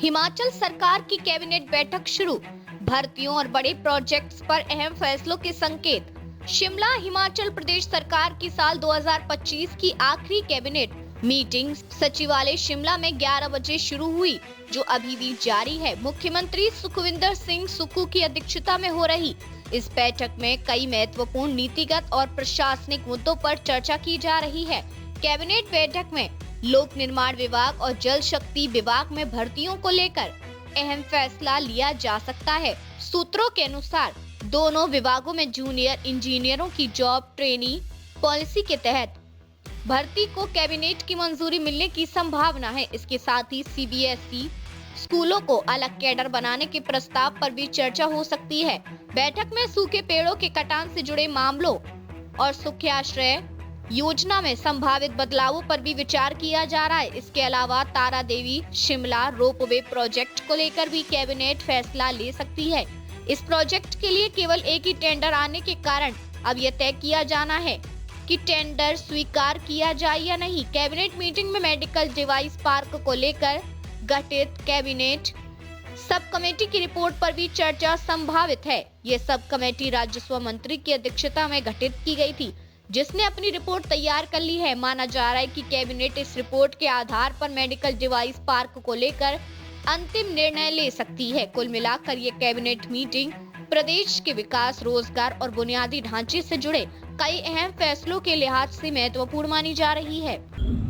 हिमाचल सरकार की कैबिनेट बैठक शुरू। भर्तियों और बड़े प्रोजेक्ट्स पर अहम फैसलों के संकेत। शिमला हिमाचल प्रदेश सरकार की साल 2025 की आखिरी कैबिनेट मीटिंग सचिवालय शिमला में 11 बजे शुरू हुई, जो अभी भी जारी है। मुख्यमंत्री सुखविंदर सिंह सुक्खू की अध्यक्षता में हो रही इस बैठक में कई महत्वपूर्ण नीतिगत और प्रशासनिक मुद्दों पर चर्चा की जा रही है। कैबिनेट बैठक में लोक निर्माण विभाग और जल शक्ति विभाग में भर्तियों को लेकर अहम फैसला लिया जा सकता है। सूत्रों के अनुसार दोनों विभागों में जूनियर इंजीनियरों की जॉब ट्रेनी पॉलिसी के तहत भर्ती को कैबिनेट की मंजूरी मिलने की संभावना है। इसके साथ ही सीबीएसई स्कूलों को अलग कैडर बनाने के प्रस्ताव पर भी चर्चा हो सकती है। बैठक में सूखे पेड़ों के कटान से जुड़े मामलों और सुख्याश्रय योजना में संभावित बदलावों पर भी विचार किया जा रहा है। इसके अलावा तारा देवी शिमला रोपवे प्रोजेक्ट को लेकर भी कैबिनेट फैसला ले सकती है। इस प्रोजेक्ट के लिए केवल एक ही टेंडर आने के कारण अब यह तय किया जाना है कि टेंडर स्वीकार किया जाए या नहीं। कैबिनेट मीटिंग में मेडिकल डिवाइस पार्क को लेकर गठित कैबिनेट सब कमेटी की रिपोर्ट पर भी चर्चा संभावित है। ये सब कमेटी राजस्व मंत्री की अध्यक्षता में गठित की गई थी, जिसने अपनी रिपोर्ट तैयार कर ली है। माना जा रहा है कि कैबिनेट इस रिपोर्ट के आधार पर मेडिकल डिवाइस पार्क को लेकर अंतिम निर्णय ले सकती है। कुल मिलाकर ये कैबिनेट मीटिंग प्रदेश के विकास, रोजगार और बुनियादी ढांचे से जुड़े कई अहम फैसलों के लिहाज से महत्वपूर्ण मानी जा रही है।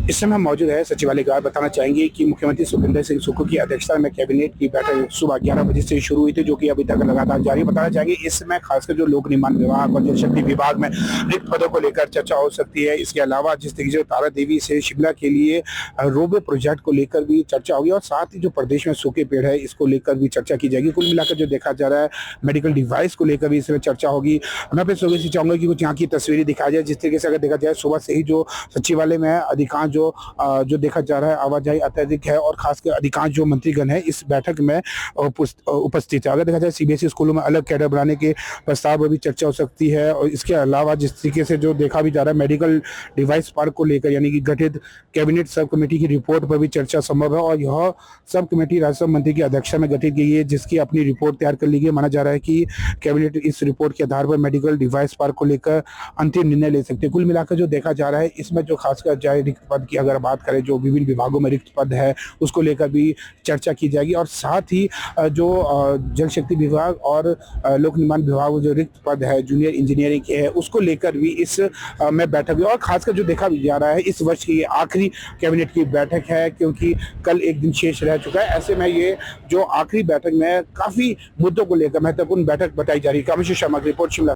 इस समय हम मौजूद है सचिवालय का। बताना चाहेंगे कि मुख्यमंत्री सुखविंदर सिंह सुक्खू की अध्यक्षता में कैबिनेट की बैठक सुबह 11 बजे से शुरू हुई थी, जो कि अभी तक लगातार जारी। बताना चाहेंगे इस समय खासकर जो लोक निर्माण विभाग और जल शक्ति विभाग में रिक्त पदों को लेकर चर्चा हो सकती है। इसके अलावा जिस तरीके से तारा देवी से शिमला के लिए रोपवे प्रोजेक्ट को लेकर भी चर्चा होगी और साथ ही जो प्रदेश में सूखे पेड़ है इसको लेकर भी चर्चा की जाएगी। कुल मिलाकर जो देखा जा रहा है मेडिकल डिवाइस को लेकर भी इसमें चर्चा होगी। मैं फिर से चाहूंगा कि कुछ यहाँ की तस्वीरें दिखाई जाए। जिस तरीके से अगर देखा जाए सुबह से ही जो सचिवालय में अधिकांश जो देखा जा रहा है आवाजाही अत्यधिक है और खासकर अधिकांश जो मंत्रीगण है इस बैठक में उपस्थित है। अगर देखा जाए सीबीएसई स्कूलों में अलग कैडर बनाने के प्रस्ताव पर भी चर्चा हो सकती है। और इसके अलावा जिस तरीके से जो देखा भी जा रहा है मेडिकल डिवाइस पार्क को लेकर यानी कि गठित कैबिनेट सब कमेटी की रिपोर्ट पर भी चर्चा संभव है। और यह सब कमेटी राजस्व मंत्री की अध्यक्षता में गठित की है, जिसकी अपनी रिपोर्ट तैयार कर ली गई। माना जा रहा है कि कैबिनेट इस रिपोर्ट के आधार पर मेडिकल डिवाइस पार्क को लेकर अंतिम निर्णय ले सकते हैं। कुल मिलाकर जो देखा जा रहा है इसमें जो खासकर जाए रिक्त पद की अगर बात करें, जो विभिन्न विभागों में रिक्त पद है उसको लेकर भी चर्चा की जाएगी। और साथ ही जो जल शक्ति विभाग और लोक निर्माण विभाग जो रिक्त पद है जूनियर इंजीनियरिंग के है उसको लेकर भी इस में बैठक हुई। और खासकर जो देखा जा रहा है इस वर्ष की आखिरी कैबिनेट की बैठक है, क्योंकि कल एक दिन शेष रह चुका है। ऐसे में ये जो आखिरी बैठक में काफी मुद्दों को लेकर महत्वपूर्ण बैठक बताई जा रही है। कामेश्वर शर्मा की रिपोर्ट शिमला।